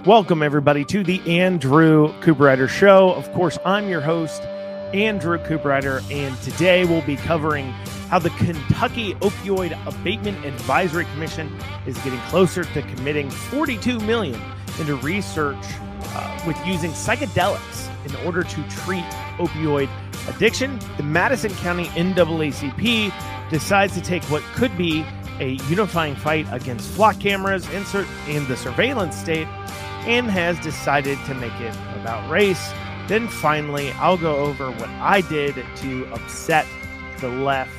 Welcome, everybody, to the Andrew Cooperrider Show. Of course, I'm your host, Andrew Cooperrider, and today we'll be covering how the Kentucky Opioid Abatement Advisory Commission is getting closer to committing $42 million into research with using psychedelics in order to treat opioid addiction. The Madison County NAACP decides to take what could be a unifying fight against flock cameras in the surveillance state and has decided to make it about race. Then finally, I'll go over what I did to upset the left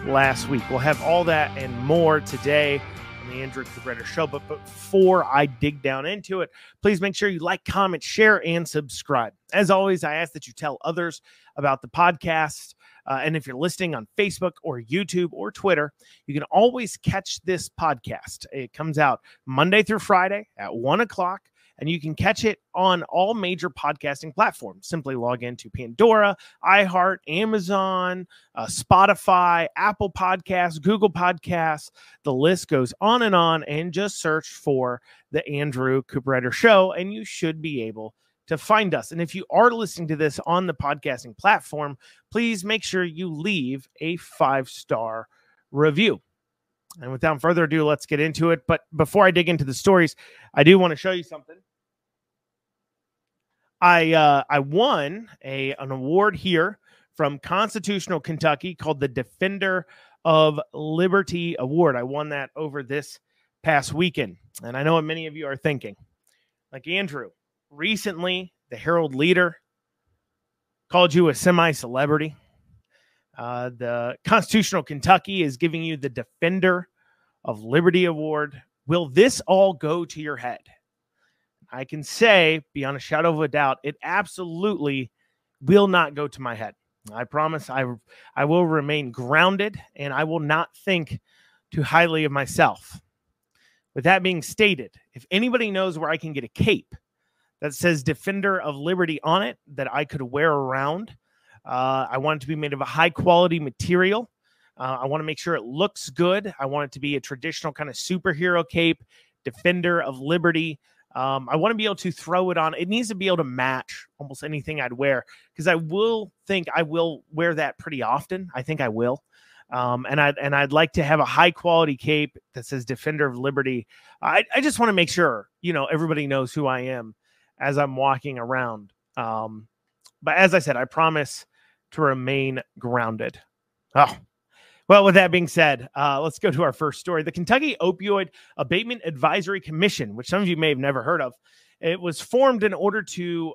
last week. We'll have all that and more today on the Andrew Cooperrider Show. But before I dig down into it, please make sure you like, comment, share, and subscribe. As always, I ask that you tell others about the podcast. And if you're listening on Facebook or YouTube or Twitter, you can always catch this podcast. It comes out Monday through Friday at 1 o'clock. And you can catch it on all major podcasting platforms. Simply log into Pandora, iHeart, Amazon, Spotify, Apple Podcasts, Google Podcasts. The list goes on, and just search for the Andrew Cooperrider Show, and you should be able to find us. And if you are listening to this on the podcasting platform, please make sure you leave a 5-star review. And without further ado, let's get into it. But before I dig into the stories, I do want to show you something. I won an award here from Constitutional Kentucky called the Defender of Liberty Award. I won that over this past weekend. And I know what many of you are thinking. Like, Andrew, recently the Herald Leader called you a semi-celebrity. The Constitutional Kentucky is giving you the Defender of Liberty Award. Will this all go to your head? I can say, beyond a shadow of a doubt, it absolutely will not go to my head. I promise I will remain grounded, and I will not think too highly of myself. With that being stated, if anybody knows where I can get a cape that says Defender of Liberty on it that I could wear around, I want it to be made of a high-quality material. I want to make sure it looks good. I want it to be a traditional kind of superhero cape, Defender of Liberty. I want to be able to throw it on. It needs to be able to match almost anything I'd wear, because I will think I will wear that pretty often. I think I will. And I'd like to have a high-quality cape that says Defender of Liberty. I just want to make sure, everybody knows who I am as I'm walking around. But as I said, I promise to remain grounded. Oh, well, with that being said, let's go to our first story. The Kentucky Opioid Abatement Advisory Commission, which some of you may have never heard of, it was formed in order to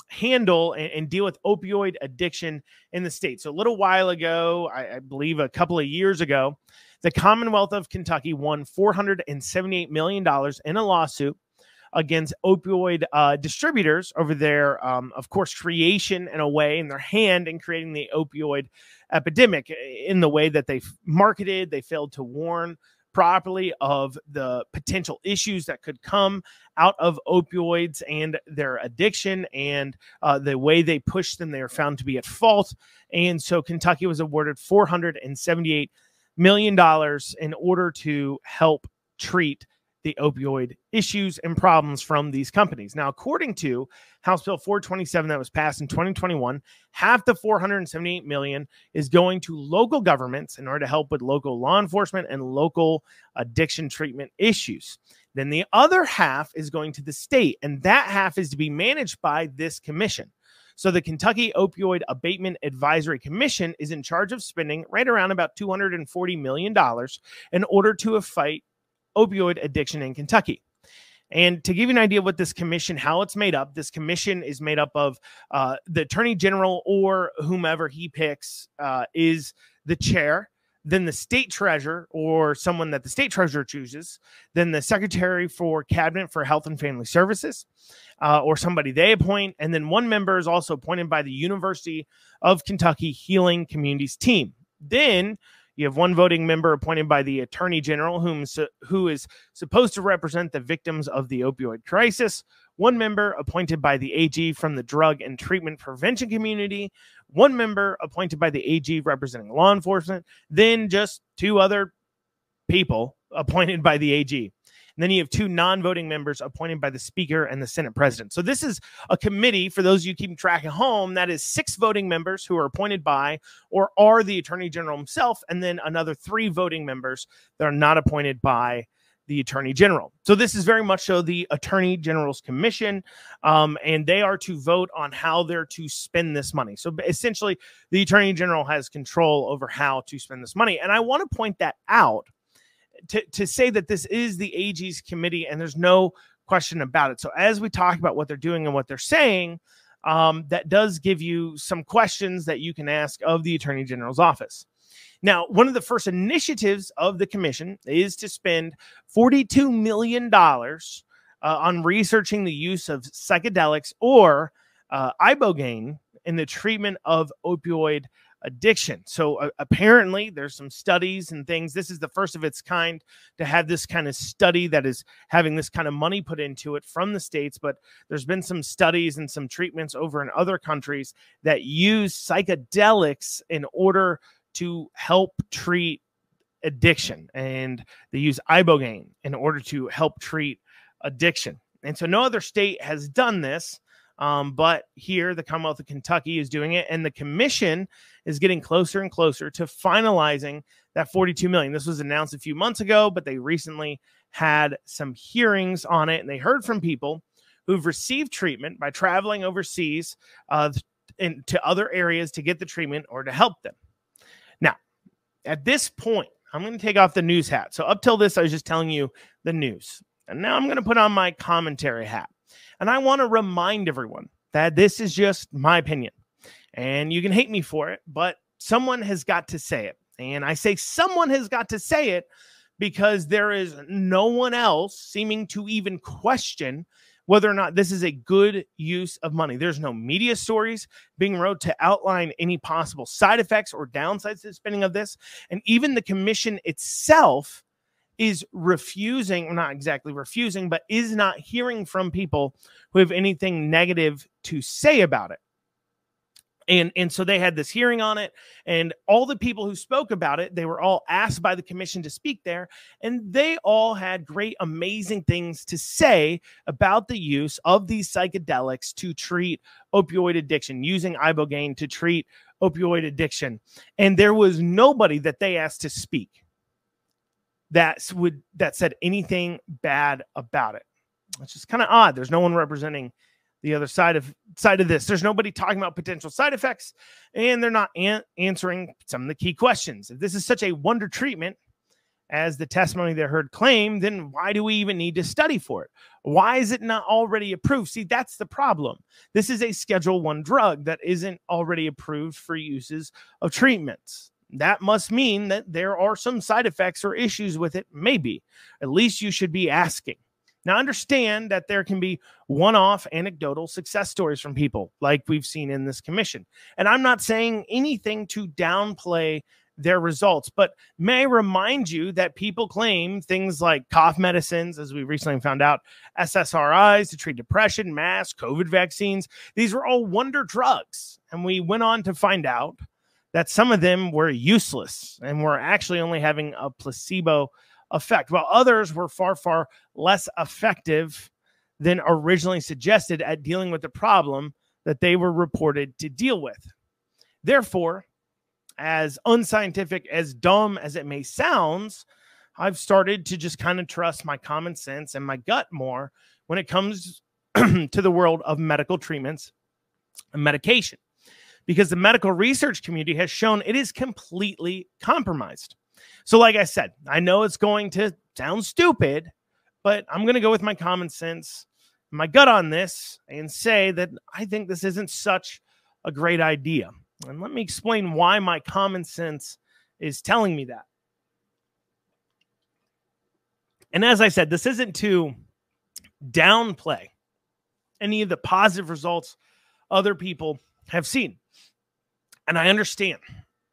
handle and deal with opioid addiction in the state. So a little while ago, I believe a couple of years ago, the Commonwealth of Kentucky won $478 million in a lawsuit against opioid distributors over their, of course, creation in a way, in their hand in creating the opioid epidemic in the way that they marketed. They failed to warn properly of the potential issues that could come out of opioids and their addiction, and the way they pushed them, they were found to be at fault. And so Kentucky was awarded $478 million in order to help treat the opioid issues and problems from these companies. Now, according to House Bill 427 that was passed in 2021, half the $478 million is going to local governments in order to help with local law enforcement and local addiction treatment issues. Then the other half is going to the state, and that half is to be managed by this commission. So the Kentucky Opioid Abatement Advisory Commission is in charge of spending right around about $240 million in order to fight opioid addiction in Kentucky. And to give you an idea of what this commission, how it's made up, this commission is made up of the Attorney General or whomever he picks is the chair, then the state treasurer or someone that the state treasurer chooses, then the Secretary for Cabinet for Health and Family Services or somebody they appoint, and then one member is also appointed by the University of Kentucky Healing Communities team. Then you have one voting member appointed by the Attorney General, who is supposed to represent the victims of the opioid crisis, one member appointed by the AG from the drug and treatment prevention community, one member appointed by the AG representing law enforcement, then just two other people appointed by the AG. And then you have 2 non-voting members appointed by the Speaker and the Senate President. So this is a committee, for those of you keeping track at home, that is 6 voting members who are appointed by or are the Attorney General himself, and then another 3 voting members that are not appointed by the Attorney General. So this is very much so the Attorney General's Commission, and they are to vote on how they're to spend this money. So essentially, the Attorney General has control over how to spend this money. And I want to point that out to say that this is the AG's committee, and there's no question about it. So as we talk about what they're doing and what they're saying, that does give you some questions that you can ask of the Attorney General's office. Now, one of the first initiatives of the commission is to spend $42 million on researching the use of psychedelics or ibogaine in the treatment of opioid addiction. So apparently there's some studies and things. This is the first of its kind to have this kind of study that is having this kind of money put into it from the States. But there's been some studies and some treatments over in other countries that use psychedelics in order to help treat addiction, and they use ibogaine in order to help treat addiction. And so no other state has done this, but here the Commonwealth of Kentucky is doing it, and the commission is getting closer and closer to finalizing that $42 million. This was announced a few months ago, but they recently had some hearings on it, and they heard from people who've received treatment by traveling overseas to other areas to get the treatment or to help them. Now, at this point, I'm going to take off the news hat. So up till this, I was just telling you the news. And now I'm going to put on my commentary hat. And I want to remind everyone that this is just my opinion. And you can hate me for it, but someone has got to say it. And I say someone has got to say it because there is no one else seeming to even question whether or not this is a good use of money. There's no media stories being wrote to outline any possible side effects or downsides to the spending of this. And even the commission itself is refusing, not exactly refusing, but is not hearing from people who have anything negative to say about it. And so they had this hearing on it, and all the people who spoke about it, they were all asked by the commission to speak there, and they all had great, amazing things to say about the use of these psychedelics to treat opioid addiction, using ibogaine to treat opioid addiction. And there was nobody that they asked to speak that said anything bad about it. It's just kind of odd. There's no one representing the other side of this. There's nobody talking about potential side effects, and they're not answering some of the key questions. If this is such a wonder treatment, as the testimony they heard claim, then why do we even need to study for it? Why is it not already approved? See, that's the problem. This is a Schedule I drug that isn't already approved for uses of treatments. That must mean that there are some side effects or issues with it. Maybe. At least you should be asking. Now, understand that there can be one-off anecdotal success stories from people like we've seen in this commission. And I'm not saying anything to downplay their results, but may I remind you that people claim things like cough medicines, as we recently found out, SSRIs to treat depression, masks, COVID vaccines. These were all wonder drugs. And we went on to find out that some of them were useless and were actually only having a placebo effect, while others were far, far less effective than originally suggested at dealing with the problem that they were reported to deal with. Therefore, as unscientific, as dumb as it may sound, I've started to just kind of trust my common sense and my gut more when it comes to the world of medical treatments and medication, because the medical research community has shown it is completely compromised. So like I said, I know it's going to sound stupid, but I'm going to go with my common sense, my gut on this, and say that I think this isn't such a great idea. And let me explain why my common sense is telling me that. And as I said, this isn't to downplay any of the positive results other people have seen. And I understand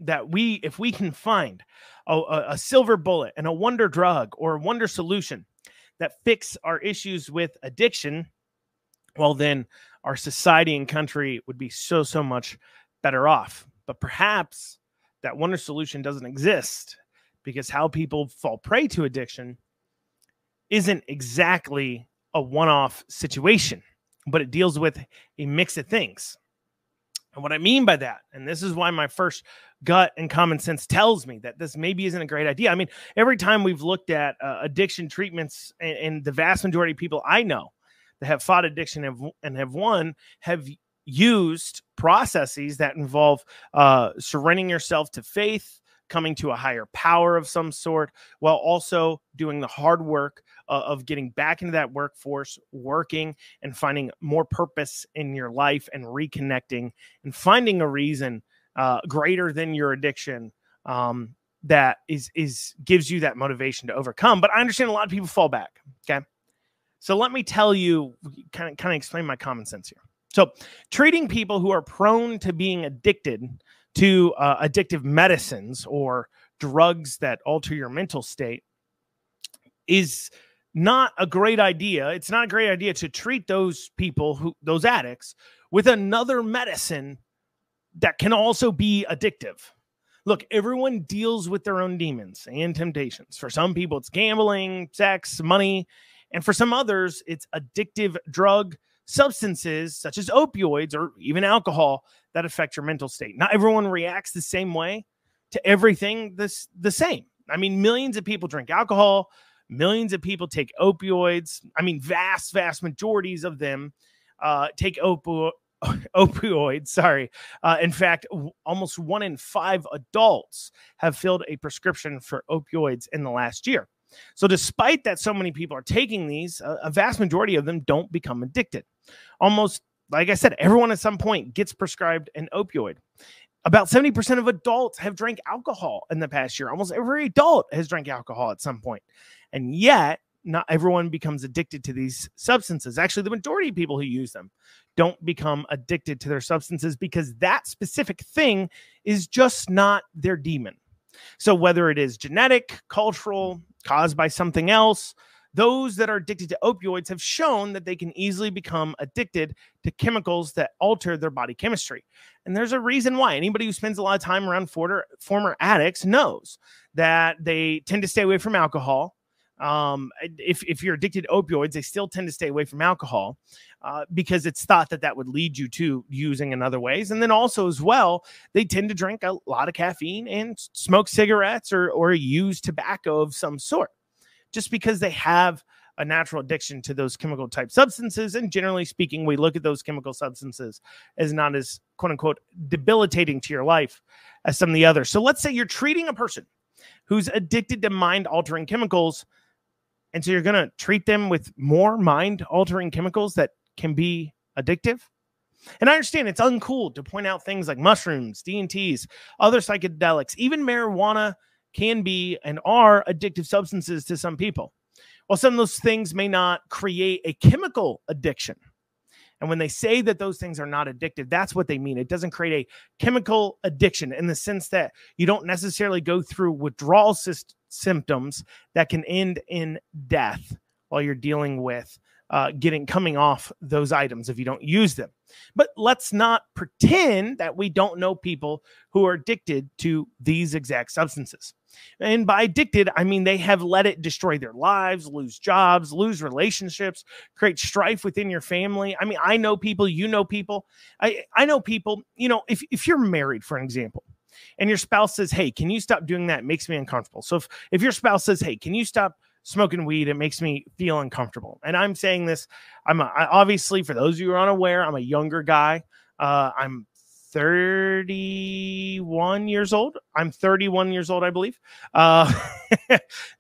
that if we can find a silver bullet and a wonder drug or a wonder solution that fix our issues with addiction, well, then our society and country would be so, so much better off. But perhaps that wonder solution doesn't exist, because how people fall prey to addiction isn't exactly a one-off situation, but it deals with a mix of things. And what I mean by that, and this is why my first gut and common sense tells me that this maybe isn't a great idea. I mean, every time we've looked at addiction treatments, and the vast majority of people I know that have fought addiction and have won have used processes that involve surrendering yourself to faith, coming to a higher power of some sort, while also doing the hard work of getting back into that workforce, working and finding more purpose in your life and reconnecting and finding a reason greater than your addiction that gives you that motivation to overcome. But I understand a lot of people fall back. Okay. So let me tell you, kind of explain my common sense here. So treating people who are prone to being addicted to addictive medicines or drugs that alter your mental state is not a great idea. It's not a great idea to treat those people, those addicts, with another medicine that can also be addictive. Look, everyone deals with their own demons and temptations. For some people, it's gambling, sex, money. And for some others, it's addictive drug substances such as opioids or even alcohol that affect your mental state. Not everyone reacts the same way to everything the same. I mean, millions of people drink alcohol. Millions of people take opioids. I mean, vast majorities of them take opioids. Sorry. In fact, almost 1 in 5 adults have filled a prescription for opioids in the last year. So despite that so many people are taking these, a vast majority of them don't become addicted. Almost, like I said, everyone at some point gets prescribed an opioid. About 70% of adults have drank alcohol in the past year. Almost every adult has drank alcohol at some point. And yet, not everyone becomes addicted to these substances. Actually, the majority of people who use them don't become addicted to their substances because that specific thing is just not their demon. So whether it is genetic, cultural, caused by something else, those that are addicted to opioids have shown that they can easily become addicted to chemicals that alter their body chemistry. And there's a reason why. Anybody who spends a lot of time around former addicts knows that they tend to stay away from alcohol. If you're addicted to opioids, they still tend to stay away from alcohol because it's thought that that would lead you to using in other ways. And then also as well, they tend to drink a lot of caffeine and smoke cigarettes or use tobacco of some sort, just because they have a natural addiction to those chemical type substances. And generally speaking, we look at those chemical substances as not as quote unquote debilitating to your life as some of the others. So let's say you're treating a person who's addicted to mind altering chemicals. And so you're going to treat them with more mind-altering chemicals that can be addictive. And I understand it's uncool to point out things like mushrooms, DMTs, other psychedelics, even marijuana can be and are addictive substances to some people. Well, some of those things may not create a chemical addiction. And when they say that those things are not addictive, that's what they mean. It doesn't create a chemical addiction in the sense that you don't necessarily go through withdrawal symptoms that can end in death while you're dealing with coming off those items if you don't use them. But let's not pretend that we don't know people who are addicted to these exact substances. And by addicted, I mean they have let it destroy their lives, lose jobs, lose relationships, create strife within your family. I mean, I know people, you know people. I know people, you know, if you're married, for an example, and your spouse says, hey, can you stop doing that? It makes me uncomfortable. So if your spouse says, hey, can you stop smoking weed? It makes me feel uncomfortable. And I'm saying this, obviously, for those of you who are unaware, I'm a younger guy. I'm 31 years old. I'm 31 years old, I believe. My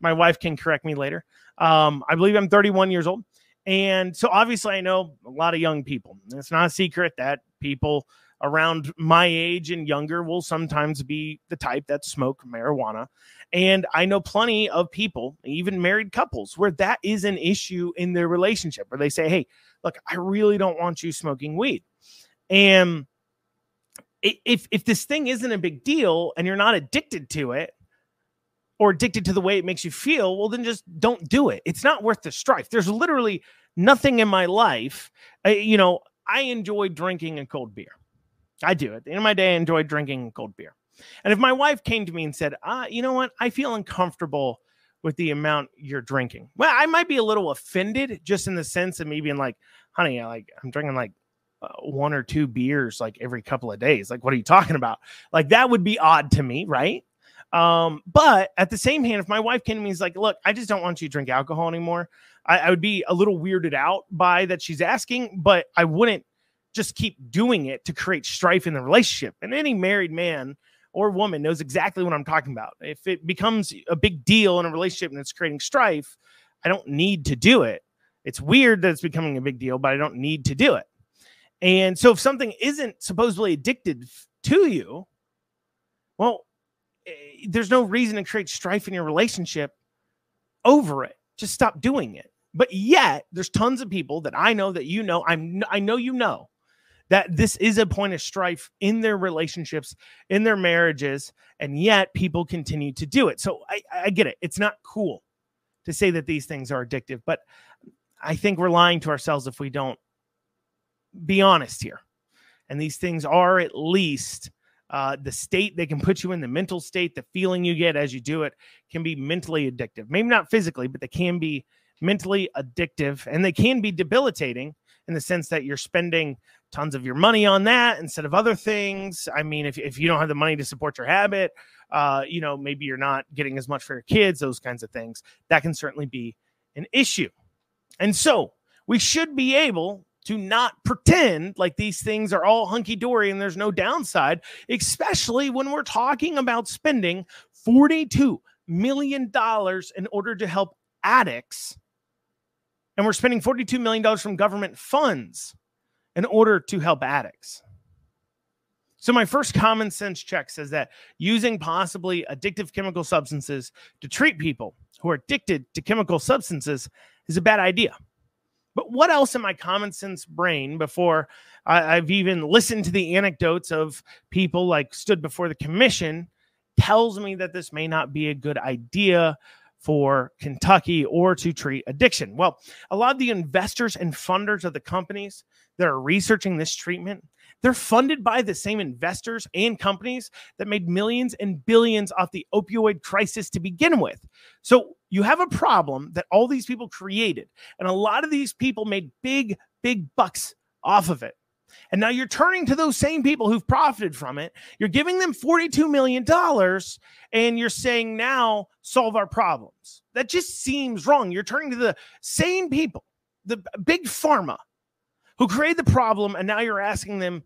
wife can correct me later. I believe I'm 31 years old. And so obviously I know a lot of young people. It's not a secret that people around my age and younger will sometimes be the type that smoke marijuana. And I know plenty of people, even married couples, where that is an issue in their relationship, where they say, hey, look, I really don't want you smoking weed. And if this thing isn't a big deal and you're not addicted to it or addicted to the way it makes you feel, well, then just don't do it. It's not worth the strife. There's literally nothing in my life. I enjoy drinking a cold beer. I do. At the end of my day, I enjoy drinking cold beer. And if my wife came to me and said, you know what? I feel uncomfortable with the amount you're drinking. Well, I might be a little offended just in the sense of me being like, honey, I'm drinking like 1 or 2 beers like every couple of days. Like, what are you talking about? Like, that would be odd to me, right? But at the same hand, if my wife came to me and is like, look, I just don't want you to drink alcohol anymore, I would be a little weirded out by that she's asking, but I wouldn't just keep doing it to create strife in the relationship. And any married man or woman knows exactly what I'm talking about. If it becomes a big deal in a relationship and it's creating strife, I don't need to do it. It's weird that it's becoming a big deal, but I don't need to do it. And so if something isn't supposedly addicted to you, well, there's no reason to create strife in your relationship over it. Just stop doing it. But yet there's tons of people that I know that I know you know that this is a point of strife in their relationships, in their marriages, and yet people continue to do it. So I get it. It's not cool to say that these things are addictive, but I think we're lying to ourselves if we don't be honest here. And these things are at least the state they can put you in, the mental state, the feeling you get as you do it can be mentally addictive. Maybe not physically, but they can be mentally addictive, and they can be debilitating in the sense that you're spending tons of your money on that instead of other things. I mean, if you don't have the money to support your habit, maybe you're not getting as much for your kids, those kinds of things. That can certainly be an issue. And so we should be able to not pretend like these things are all hunky-dory and there's no downside, especially when we're talking about spending $42 million in order to help addicts. And we're spending $42 million from government funds in order to help addicts. So my first common sense check says that using possibly addictive chemical substances to treat people who are addicted to chemical substances is a bad idea. But what else in my common sense brain, before I've even listened to the anecdotes of people like stood before the commission, tells me that this may not be a good idea for Kentucky or to treat addiction? Well, a lot of the investors and funders of the companies that are researching this treatment, they're funded by the same investors and companies that made millions and billions off the opioid crisis to begin with. So you have a problem that all these people created, and a lot of these people made big, big bucks off of it. And now you're turning to those same people who've profited from it. You're giving them $42 million, and you're saying, now solve our problems. That just seems wrong. You're turning to the same people, the big pharma, who created the problem, and now you're asking them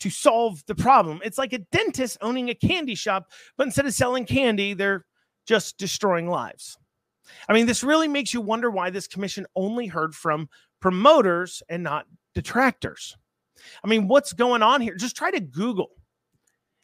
to solve the problem. It's like a dentist owning a candy shop, but instead of selling candy, they're just destroying lives. I mean, this really makes you wonder why this commission only heard from promoters and not detractors. I mean, what's going on here? Just try to Google,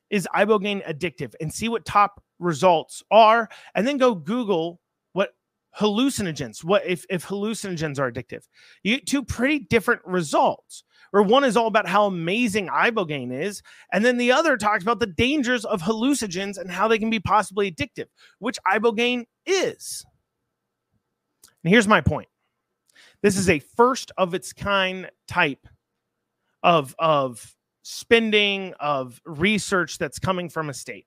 is ibogaine addictive, and see what top results are, and then go Google what hallucinogens, what if hallucinogens are addictive. You get 2 pretty different results, where one is all about how amazing ibogaine is, and then the other talks about the dangers of hallucinogens and how they can be possibly addictive, which ibogaine is. And here's my point. This is a first of its kind type of spending, of research that's coming from a state.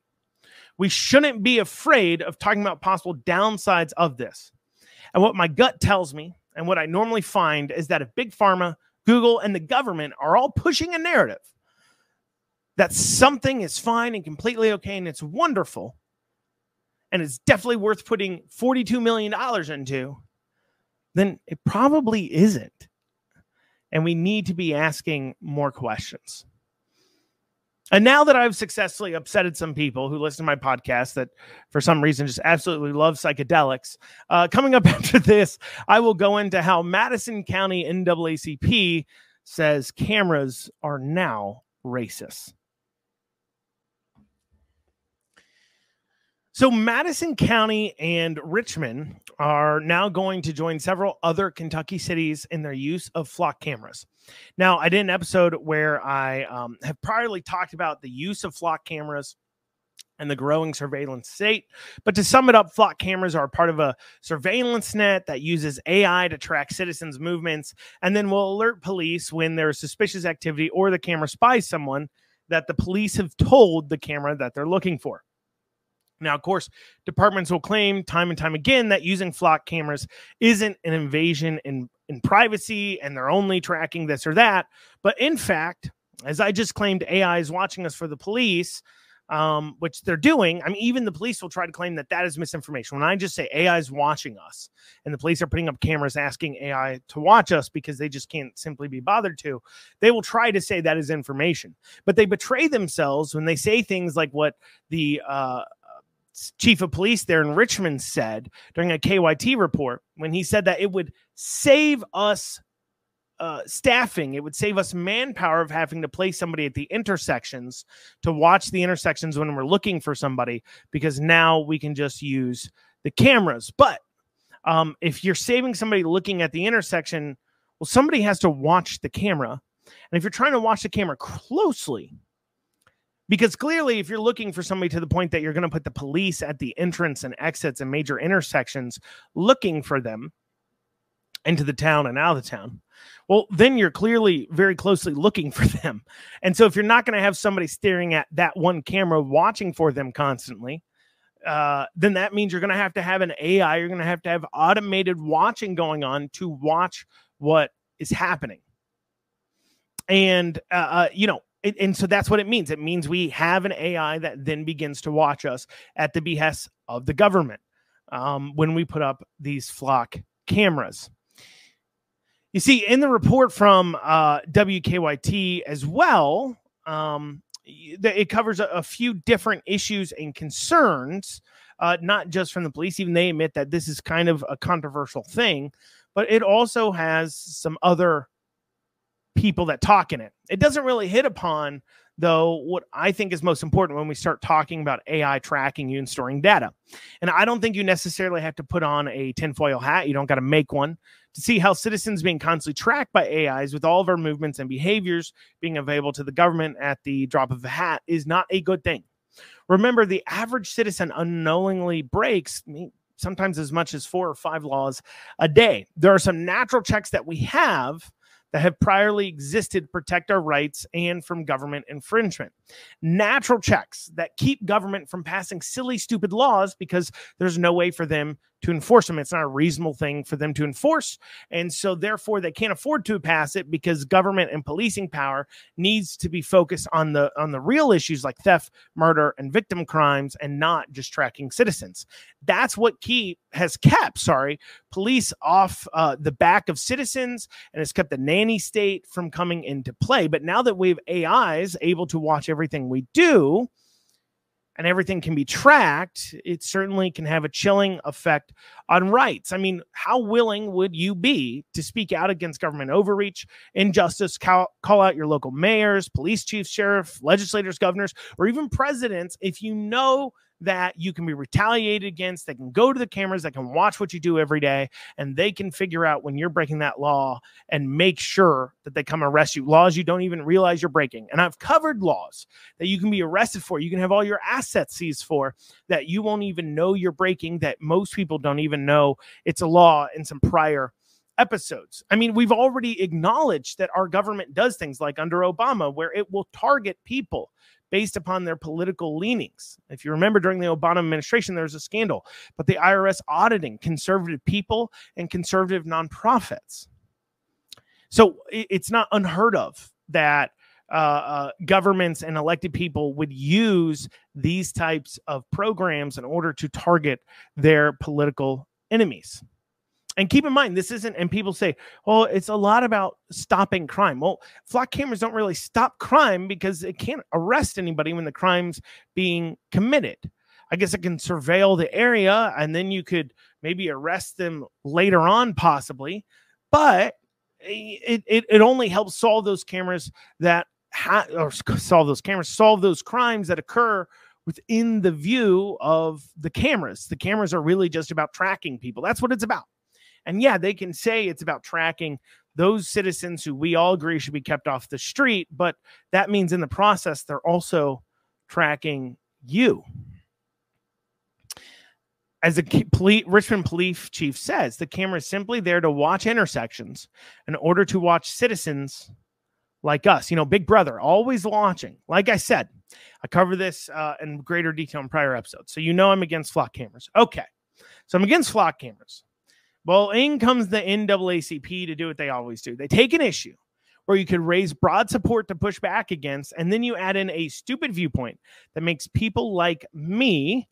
We shouldn't be afraid of talking about possible downsides of this. And what my gut tells me, and what I normally find, is that if Big Pharma, Google, and the government are all pushing a narrative that something is fine and completely okay and it's wonderful, and it's definitely worth putting $42 million into, then it probably isn't. And we need to be asking more questions. And now that I've successfully upsetted some people who listen to my podcast that for some reason just absolutely love psychedelics, coming up after this, I will go into how Madison County NAACP says cameras are now racist. So Madison County and Richmond are now going to join several other Kentucky cities in their use of flock cameras. Now, I did an episode where I have priorly talked about the use of flock cameras and the growing surveillance state. But to sum it up, flock cameras are part of a surveillance net that uses AI to track citizens' movements and then will alert police when there's suspicious activity or the camera spies someone that the police have told the camera that they're looking for. Now, of course, departments will claim time and time again that using flock cameras isn't an invasion in privacy and they're only tracking this or that. But in fact, as I just claimed, AI is watching us for the police, which they're doing. I mean, even the police will try to claim that that is misinformation. When I just say AI is watching us and the police are putting up cameras asking AI to watch us because they just can't simply be bothered to, they will try to say that is information. But they betray themselves when they say things like what the chief of police there in Richmond said during a KYT report, when he said that it would save us staffing, it would save us manpower of having to place somebody at the intersections to watch the intersections when we're looking for somebody, because now we can just use the cameras. But if you're saving somebody looking at the intersection, well, somebody has to watch the camera. And if you're trying to watch the camera closely, because clearly, if you're looking for somebody to the point that you're going to put the police at the entrance and exits and major intersections looking for them into the town and out of the town, well, then you're clearly very closely looking for them. And so if you're not going to have somebody staring at that one camera watching for them constantly, then that means you're going to have an AI. You're going to have automated watching going on to watch what is happening. And, and so that's what it means. It means we have an AI that then begins to watch us at the behest of the government when we put up these flock cameras. You see, in the report from WKYT as well, it covers a few different issues and concerns, not just from the police. Even they admit that this is kind of a controversial thing, but it also has some other people that talk in it. It doesn't really hit upon, though, what I think is most important when we start talking about AI tracking you and storing data. And I don't think you necessarily have to put on a tinfoil hat. You don't got to make one to see how citizens being constantly tracked by AIs with all of our movements and behaviors being available to the government at the drop of a hat is not a good thing. Remember, the average citizen unknowingly breaks sometimes as much as 4 or 5 laws a day. There are some natural checks that we have that have priorly existed to protect our rights and from government infringement. Natural checks that keep government from passing silly, stupid laws because there's no way for them to enforce them. It's not a reasonable thing for them to enforce. And so therefore they can't afford to pass it because government and policing power needs to be focused on the real issues like theft, murder, and victim crimes, and not just tracking citizens. That's what has kept police off the back of citizens, and has kept the nanny state from coming into play. But now that we have AIs able to watch everything we do, and everything can be tracked, it certainly can have a chilling effect on rights. I mean, how willing would you be to speak out against government overreach, injustice, call out your local mayors, police chiefs, sheriff, legislators, governors, or even presidents if you know that you can be retaliated against? They can go to the cameras, they can watch what you do every day, and they can figure out when you're breaking that law and make sure that they come arrest you. Laws you don't even realize you're breaking. And I've covered laws that you can be arrested for, you can have all your assets seized for, that you won't even know you're breaking, that most people don't even know it's a law in some prior episodes. I mean, we've already acknowledged that our government does things like under Obama, where it will target people based upon their political leanings. If you remember, during the Obama administration, there was a scandal, but the IRS auditing conservative people and conservative nonprofits. So it's not unheard of that governments and elected people would use these types of programs in order to target their political enemies. And keep in mind, this isn't, and people say, well, it's a lot about stopping crime. Well, flock cameras don't really stop crime because it can't arrest anybody when the crime's being committed. I guess it can surveil the area, and then you could maybe arrest them later on, possibly. But it only helps solve those cameras solve those crimes that occur within the view of the cameras. The cameras are really just about tracking people. That's what it's about. And yeah, they can say it's about tracking those citizens who we all agree should be kept off the street, but that means in the process, they're also tracking you. As the Richmond police chief says, the camera is simply there to watch intersections in order to watch citizens like us, Big Brother, always watching. Like I said, I cover this in greater detail in prior episodes. So I'm against flock cameras. Okay, so I'm against flock cameras. Well, in comes the NAACP to do what they always do. They take an issue where you could raise broad support to push back against, and then you add in a stupid viewpoint that makes people like me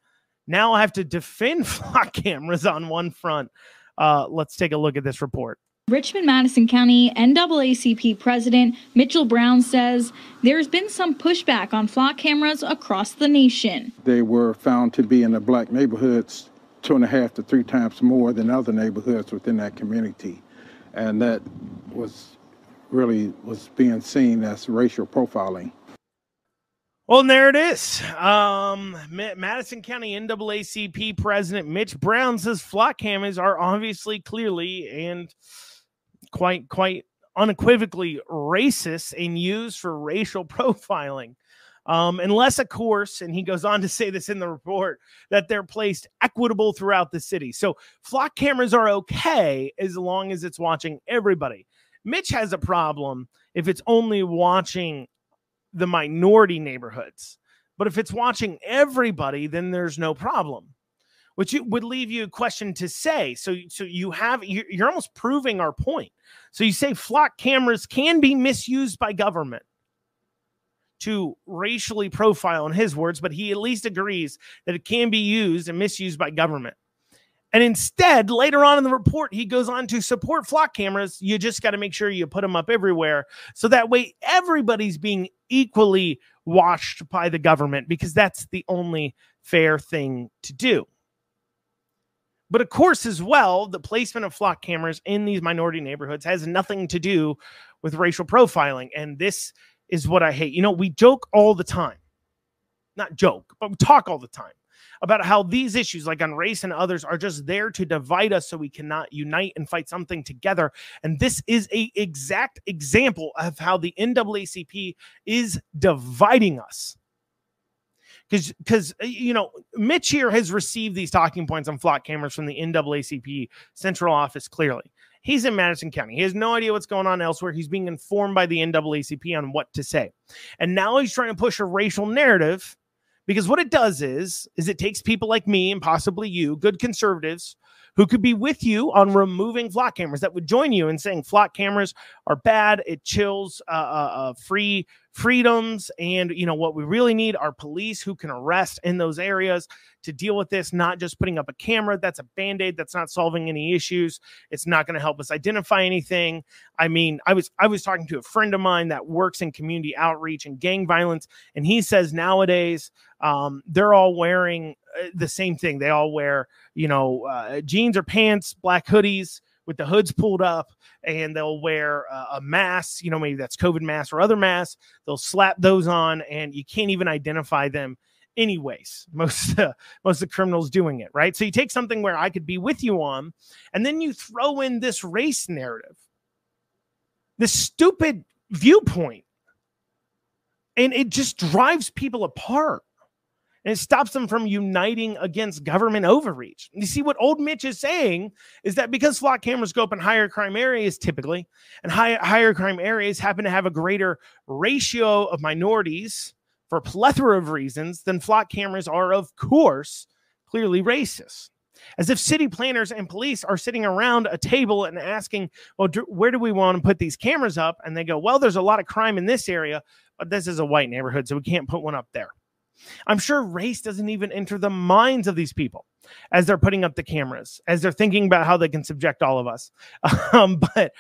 now have to defend flock cameras on one front. Let's take a look at this report. Richmond-Madison County NAACP President Mitchell Brown says there's been some pushback on flock cameras across the nation. They were found to be in the black neighborhoods 2.5 to 3 times more than other neighborhoods within that community. And that was being seen as racial profiling. Well, and there it is. Madison County NAACP President Mitch Brown says flock cameras are obviously, clearly, and quite unequivocally racist and used for racial profiling. Unless, of course, and he goes on to say this in the report, that they're placed equitable throughout the city. So flock cameras are okay as long as it's watching everybody. Mitch has a problem if it's only watching the minority neighborhoods. But if it's watching everybody, then there's no problem, which it would leave you a question to say. So you're almost proving our point. So you say flock cameras can be misused by government to racially profile, in his words, but he at least agrees that it can be used and misused by government. And instead, later on in the report, he goes on to support flock cameras. You just got to make sure you put them up everywhere, so that way everybody's being equally watched by the government, because that's the only fair thing to do. But of course, as well, the placement of flock cameras in these minority neighborhoods has nothing to do with racial profiling. And this is what I hate. We joke all the time. Not joke, but we talk all the time about how these issues, like on race and others, are just there to divide us so we cannot unite and fight something together. And this is an exact example of how the NAACP is dividing us. Because Mitch here has received these talking points on flock cameras from the NAACP central office clearly. He's in Madison County. He has no idea what's going on elsewhere. He's being informed by the NAACP on what to say. And now he's trying to push a racial narrative, because what it does is it takes people like me and possibly you, good conservatives, who could be with you on removing flock cameras, that would join you in saying flock cameras are bad. It chills freedoms. And, what we really need are police who can arrest in those areas to deal with this, not just putting up a camera. That's a Band-Aid. That's not solving any issues. It's not going to help us identify anything. I mean, I was talking to a friend of mine that works in community outreach and gang violence, and he says nowadays they're all wearing the same thing. They all wear, jeans or pants, black hoodies with the hoods pulled up, and they'll wear a mask, maybe that's COVID masks or other masks. They'll slap those on, and you can't even identify them anyways. Most of the criminals doing it, right? So you take something where I could be with you on, and then you throw in this race narrative, this stupid viewpoint, and it just drives people apart. And it stops them from uniting against government overreach. You see, what old Mitch is saying is that because flock cameras go up in higher crime areas typically, and higher crime areas happen to have a greater ratio of minorities for a plethora of reasons, then flock cameras are, of course, clearly racist. As if city planners and police are sitting around a table and asking, well, where do we want to put these cameras up? And they go, well, there's a lot of crime in this area, but this is a white neighborhood, so we can't put one up there. I'm sure race doesn't even enter the minds of these people as they're putting up the cameras, as they're thinking about how they can subject all of us. But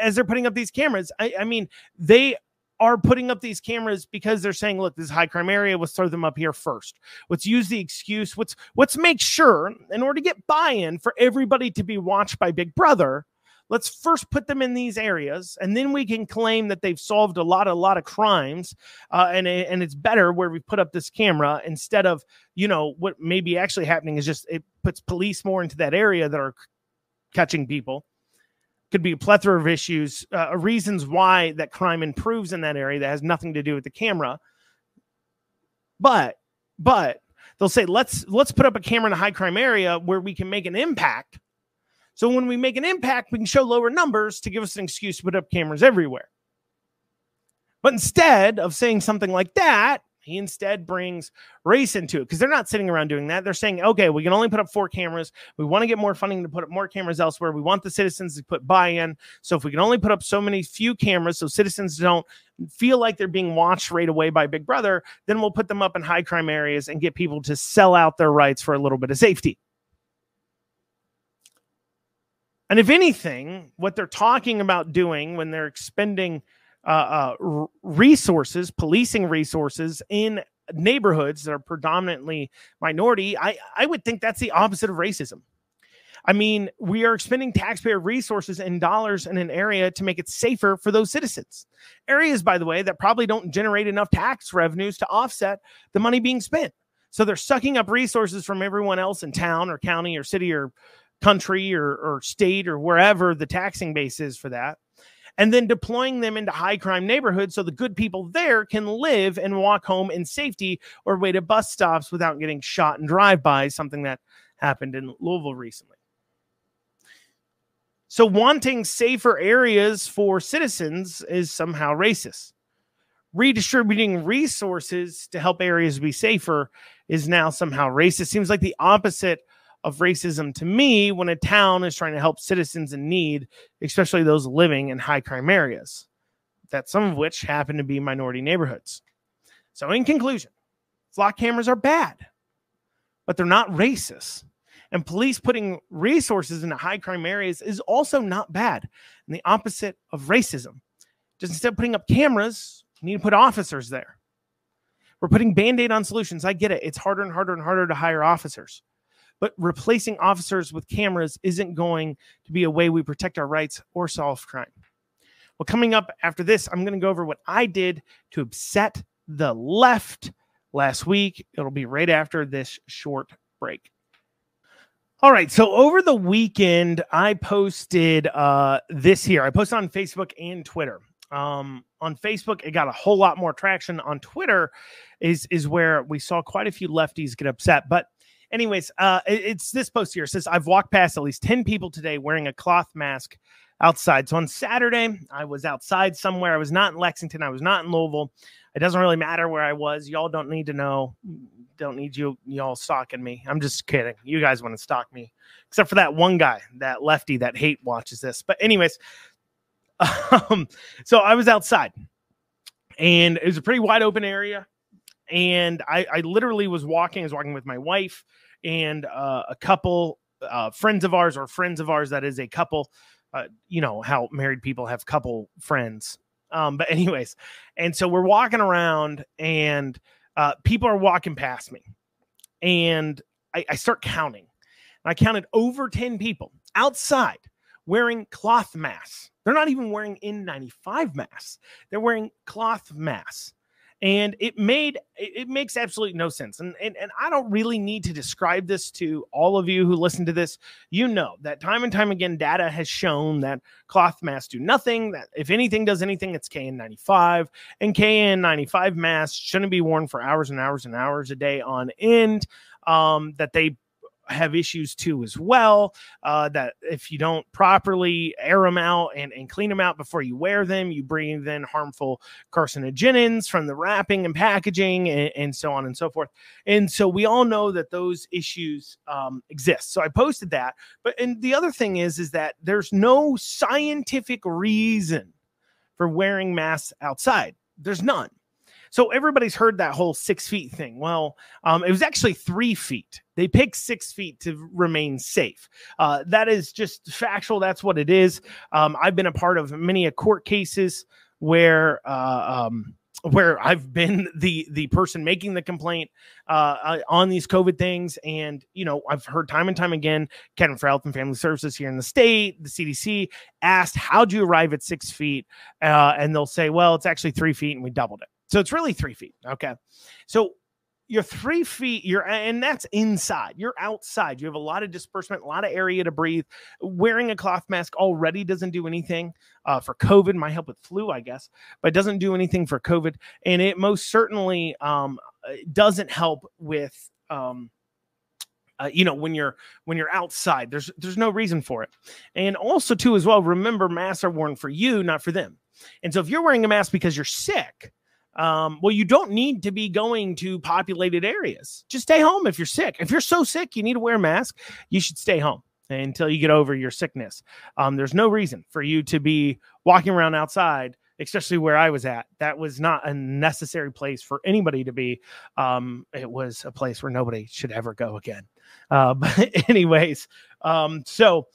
as they're putting up these cameras, I mean, they are putting up these cameras because they're saying, look, this is a high crime area. Let's throw them up here first. Let's use the excuse. Let's make sure, in order to get buy-in for everybody to be watched by Big Brother, let's first put them in these areas, and then we can claim that they've solved a lot of crimes, and it's better where we put up this camera instead of, what may be actually happening is just it puts police more into that area that are catching people. Could be a plethora of issues, reasons why that crime improves in that area that has nothing to do with the camera. But they'll say, let's put up a camera in a high crime area where we can make an impact. So when we make an impact, we can show lower numbers to give us an excuse to put up cameras everywhere. But instead of saying something like that, he instead brings race into it, because they're not sitting around doing that. They're saying, okay, we can only put up 4 cameras. We want to get more funding to put up more cameras elsewhere. We want the citizens to put buy-in. So if we can only put up so many few cameras so citizens don't feel like they're being watched right away by Big Brother, then we'll put them up in high crime areas and get people to sell out their rights for a little bit of safety. And if anything, what they're talking about doing when they're expending resources, policing resources in neighborhoods that are predominantly minority, I would think that's the opposite of racism. I mean, we are expending taxpayer resources and dollars in an area to make it safer for those citizens. Areas, by the way, that probably don't generate enough tax revenues to offset the money being spent. So they're sucking up resources from everyone else in town or county or city or country or state or wherever the taxing base is for that, and then deploying them into high crime neighborhoods so the good people there can live and walk home in safety or wait at bus stops without getting shot in drive-by, something that happened in Louisville recently. So wanting safer areas for citizens is somehow racist. Redistributing resources to help areas be safer is now somehow racist. Seems like the opposite of racism to me when a town is trying to help citizens in need, especially those living in high crime areas, that some of which happen to be minority neighborhoods. So in conclusion, flock cameras are bad, but they're not racist. And police putting resources into high crime areas is also not bad, and the opposite of racism. Just instead of putting up cameras, you need to put officers there. We're putting Band-Aid on solutions. I get it. It's harder and harder and harder to hire officers. But replacing officers with cameras isn't going to be a way we protect our rights or solve crime. Well, coming up after this, I'm going to go over what I did to upset the left last week. It'll be right after this short break. All right, so over the weekend, I posted this here. I posted on Facebook and Twitter. On Facebook, it got a whole lot more traction. On Twitter is where we saw quite a few lefties get upset. But anyways, it's this post here. It says, I've walked past at least 10 people today wearing a cloth mask outside. So on Saturday, I was outside somewhere. I was not in Lexington. I was not in Louisville. It doesn't really matter where I was. Y'all don't need to know. Don't need y'all stalking me. I'm just kidding. You guys want to stalk me. Except for that one guy, that lefty that hate watches this. But anyways, so I was outside. And it was a pretty wide open area. And I literally was walking. I was walking with my wife and a couple friends of ours, that is a couple. You know how married people have couple friends. But anyways, and so we're walking around and people are walking past me. And I start counting. I counted over 10 people outside wearing cloth masks. They're not even wearing N95 masks. They're wearing cloth masks. And it makes absolutely no sense. And I don't really need to describe this to all of you who listen to this. You know that time and time again, data has shown that cloth masks do nothing. That if anything does anything, it's KN95. And KN95 masks shouldn't be worn for hours and hours and hours a day on end. That they have issues too as well, that if you don't properly air them out and clean them out before you wear them, you breathe in harmful carcinogens from the wrapping and packaging and so on and so forth. And so we all know that those issues exist. So I posted that. And the other thing is that there's no scientific reason for wearing masks outside. There's none. So everybody's heard that whole 6 feet thing. Well, it was actually 3 feet. They picked 6 feet to remain safe. That is just factual. That's what it is. I've been a part of many court cases where I've been the person making the complaint on these COVID things. And, you know, I've heard time and time again, Academy for Health and Family Services here in the state, the CDC asked, how'd you arrive at 6 feet? And they'll say, well, it's actually 3 feet and we doubled it. So it's really 3 feet. Okay. So you're 3 feet, and that's inside. You're outside. You have a lot of disbursement, a lot of area to breathe. Wearing a cloth mask already doesn't do anything for COVID. Might help with flu, I guess, but it doesn't do anything for COVID. And it most certainly doesn't help with when you're outside, there's no reason for it. And also too, as well, remember, masks are worn for you, not for them. And so if you're wearing a mask because you're sick, well, you don't need to be going to populated areas. Just stay home if you're sick. If you're so sick you need to wear a mask, you should stay home until you get over your sickness. There's no reason for you to be walking around outside, especially where I was at. That was not a necessary place for anybody to be. It was a place where nobody should ever go again. But anyways, so,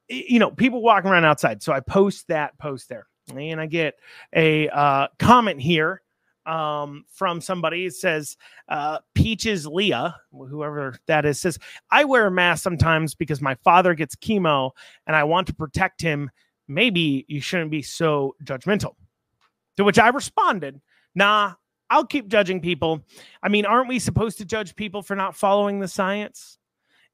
people walking around outside. So I post that post there, and I get a comment here from somebody. It says, Peaches Leah, whoever that is, says, I wear a mask sometimes because my father gets chemo and I want to protect him. Maybe you shouldn't be so judgmental. To which I responded, nah, I'll keep judging people. I mean, aren't we supposed to judge people for not following the science?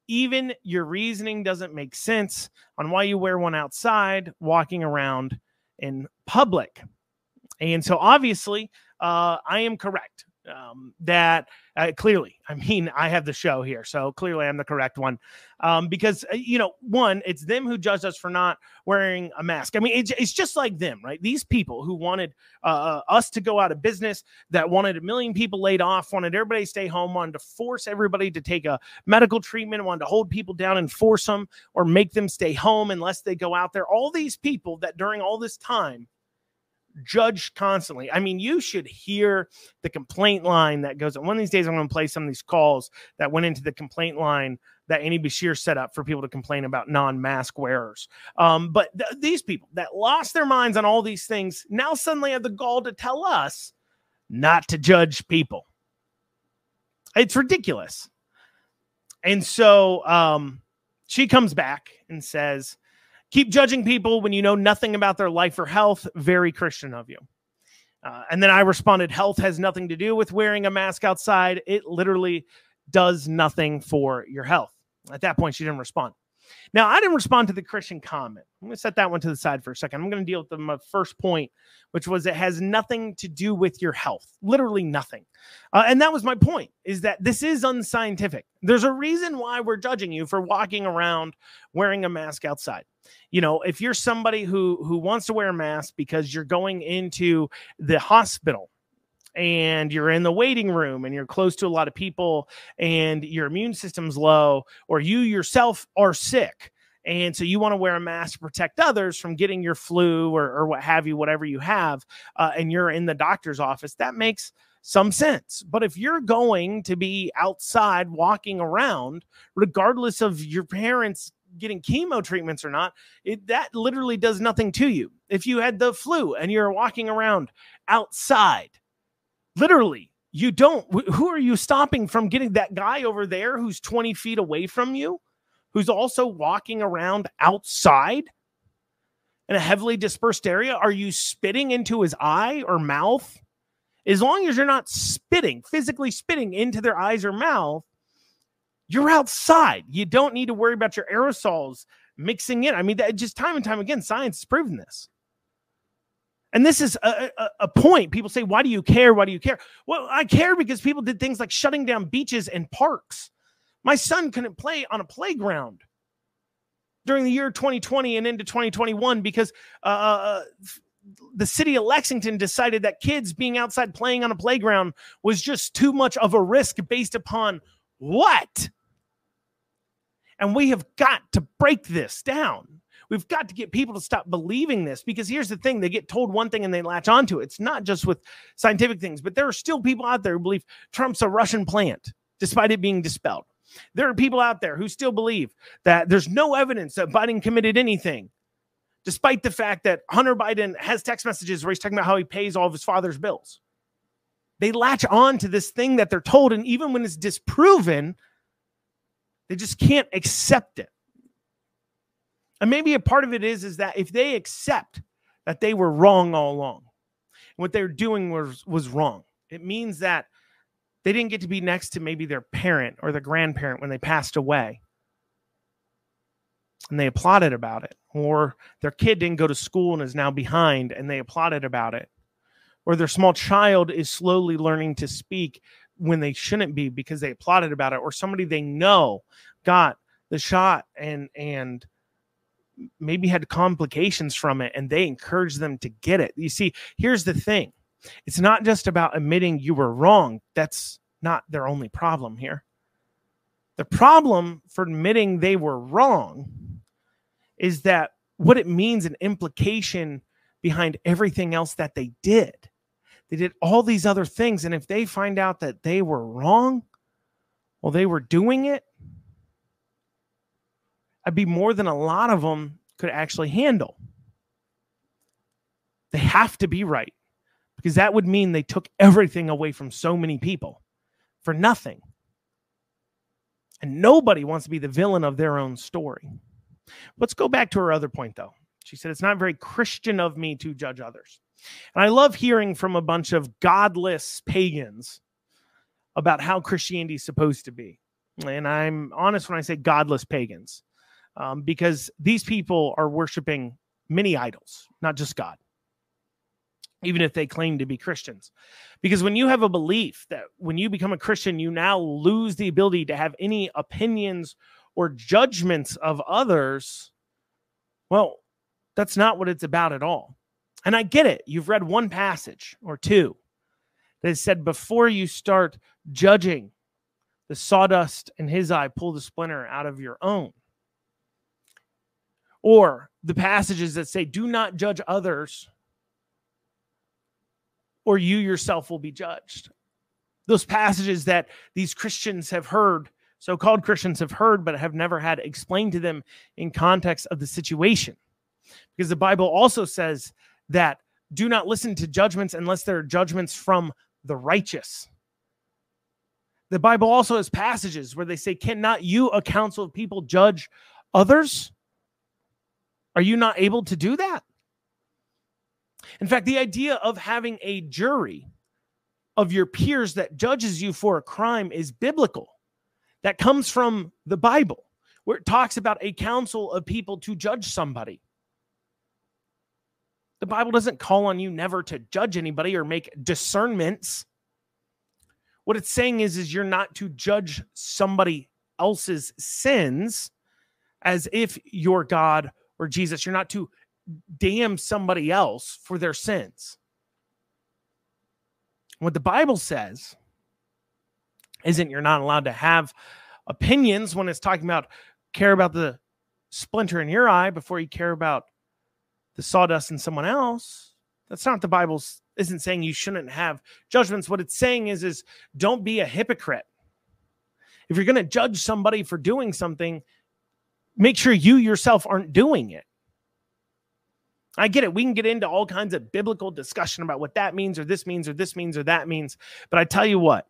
Even your reasoning doesn't make sense on why you wear one outside, walking around in public. And so obviously, I am correct. That clearly, I mean, I have the show here, so clearly I'm the correct one. Because, one, it's them who judged us for not wearing a mask. I mean, it's just like them, right? These people who wanted us to go out of business, that wanted 1 million people laid off, wanted everybody to stay home, wanted to force everybody to take a medical treatment, wanted to hold people down and force them or make them stay home unless they go out there. All these people that during all this time judged constantly. I mean, you should hear the complaint line that goes. One of these days, I'm going to play some of these calls that went into the complaint line that Andy Bashir set up for people to complain about non-mask wearers. But these people that lost their minds on all these things now suddenly have the gall to tell us not to judge people. It's ridiculous. And so she comes back and says, keep judging people when you know nothing about their life or health. Very Christian of you. And then I responded, health has nothing to do with wearing a mask outside. It literally does nothing for your health. At that point, she didn't respond. Now, I didn't respond to the Christian comment. I'm going to set that one to the side for a second. I'm going to deal with my first point, which was it has nothing to do with your health. Literally nothing. And that was my point, is that this is unscientific. There's a reason why we're judging you for walking around wearing a mask outside. If you're somebody who wants to wear a mask because you're going into the hospital and you're in the waiting room and you're close to a lot of people and your immune system's low, or you yourself are sick, and so you want to wear a mask to protect others from getting your flu or what have you, whatever you have, and you're in the doctor's office, that makes some sense. But if you're going to be outside walking around, regardless of your parents getting chemo treatments or not, that literally does nothing to you. If you had the flu and you're walking around outside, literally, you don't. Who are you stopping from getting? That guy over there who's 20 feet away from you, who's also walking around outside in a heavily dispersed area? Are you spitting into his eye or mouth? As long as you're not physically spitting into their eyes or mouth, you're outside. You don't need to worry about your aerosols mixing in. I mean, just time and time again, science has proven this. And this is a point. People say, why do you care? Why do you care? Well, I care because people did things like shutting down beaches and parks. My son couldn't play on a playground during the year 2020 and into 2021 because the city of Lexington decided that kids being outside playing on a playground was just too much of a risk based upon what? And we have got to break this down. We've got to get people to stop believing this, because here's the thing. They get told one thing and they latch onto it. It's not just with scientific things, but there are still people out there who believe Trump's a Russian plant, despite it being dispelled. There are people out there who still believe that there's no evidence that Biden committed anything, despite the fact that Hunter Biden has text messages where he's talking about how he pays all of his father's bills. They latch on to this thing that they're told, and even when it's disproven, they just can't accept it. And maybe a part of it is that if they accept that they were wrong all along, what they're doing was wrong, it means that they didn't get to be next to maybe their parent or their grandparent when they passed away, and they applauded about it. Or their kid didn't go to school and is now behind, and they applauded about it. Or their small child is slowly learning to speak when they shouldn't be because they applauded about it, or somebody they know got the shot and maybe had complications from it, and they encourage them to get it. You see, here's the thing. It's not just about admitting you were wrong. That's not their only problem here. The problem for admitting they were wrong is that what it means, an implication behind everything else that they did. They did all these other things, and if they find out that they were wrong while they were doing it, I'd be more than a lot of them could actually handle. They have to be right, because that would mean they took everything away from so many people for nothing. And nobody wants to be the villain of their own story. Let's go back to her other point, though. She said, it's not very Christian of me to judge others. And I love hearing from a bunch of godless pagans about how Christianity is supposed to be. And I'm honest when I say godless pagans, because these people are worshiping many idols, not just God, even if they claim to be Christians. Because when you have a belief that when you become a Christian, you now lose the ability to have any opinions or judgments of others, well, that's not what it's about at all. And I get it. You've read one passage or two that said, before you start judging the sawdust in his eye, pull the splinter out of your own. Or the passages that say, do not judge others, or you yourself will be judged. Those passages that these Christians have heard, so-called Christians have heard, but have never had explained to them in context of the situation. Because the Bible also says that do not listen to judgments unless there are judgments from the righteous. The Bible also has passages where they say, cannot you, a council of people, judge others? Are you not able to do that? In fact, the idea of having a jury of your peers that judges you for a crime is biblical. That comes from the Bible, where it talks about a council of people to judge somebody. The Bible doesn't call on you never to judge anybody or make discernments. What it's saying is you're not to judge somebody else's sins as if you're God or Jesus. You're not to damn somebody else for their sins. What the Bible says isn't you're not allowed to have opinions when it's talking about care about the splinter in your eye before you care about the sawdust in someone else. That's not the Bible isn't saying you shouldn't have judgments. What it's saying is don't be a hypocrite. If you're going to judge somebody for doing something, make sure you yourself aren't doing it. I get it. We can get into all kinds of biblical discussion about what that means or this means or this means or that means. But I tell you what,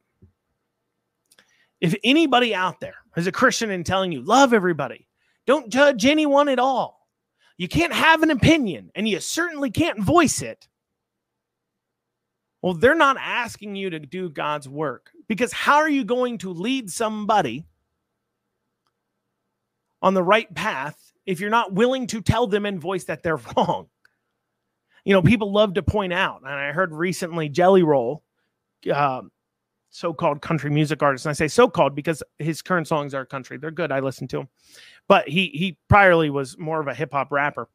if anybody out there is a Christian and telling you, love everybody, don't judge anyone at all, you can't have an opinion, and you certainly can't voice it, well, they're not asking you to do God's work. Because how are you going to lead somebody on the right path if you're not willing to tell them and voice that they're wrong? You know, people love to point out, and I heard recently Jelly Roll, so-called country music artist, and I say so-called because his current songs are country. They're good. I listen to him. But he priorly was more of a hip-hop rapper.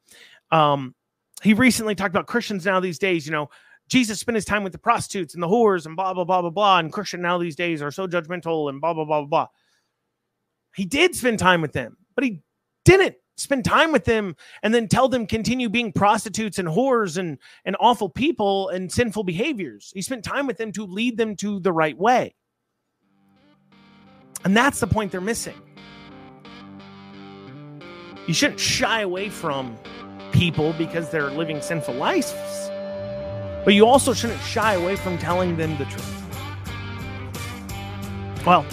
He recently talked about Christians now these days, you know, Jesus spent his time with the prostitutes and the whores and blah, blah, blah, blah, blah, and Christian now these days are so judgmental and blah, blah, blah, blah, blah. He did spend time with them, but he didn't spend time with them and then tell them continue being prostitutes and whores and awful people and sinful behaviors. He spent time with them to lead them to the right way. And that's the point they're missing. You shouldn't shy away from people because they're living sinful lives, but you also shouldn't shy away from telling them the truth. Well,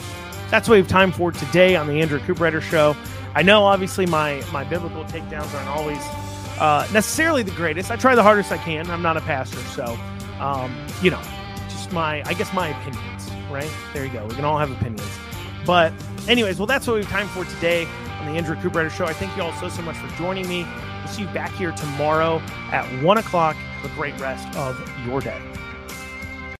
that's what we have time for today on the Andrew Cooperrider Show. I know, obviously, my biblical takedowns aren't always necessarily the greatest. I try the hardest I can. I'm not a pastor, so, you know, just my opinions, right? There you go. We can all have opinions. But anyways, well, that's what we have time for today on the Andrew Cooperrider Show. I thank you all so much for joining me. We'll see you back here tomorrow at 1 o'clock. Have a great rest of your day.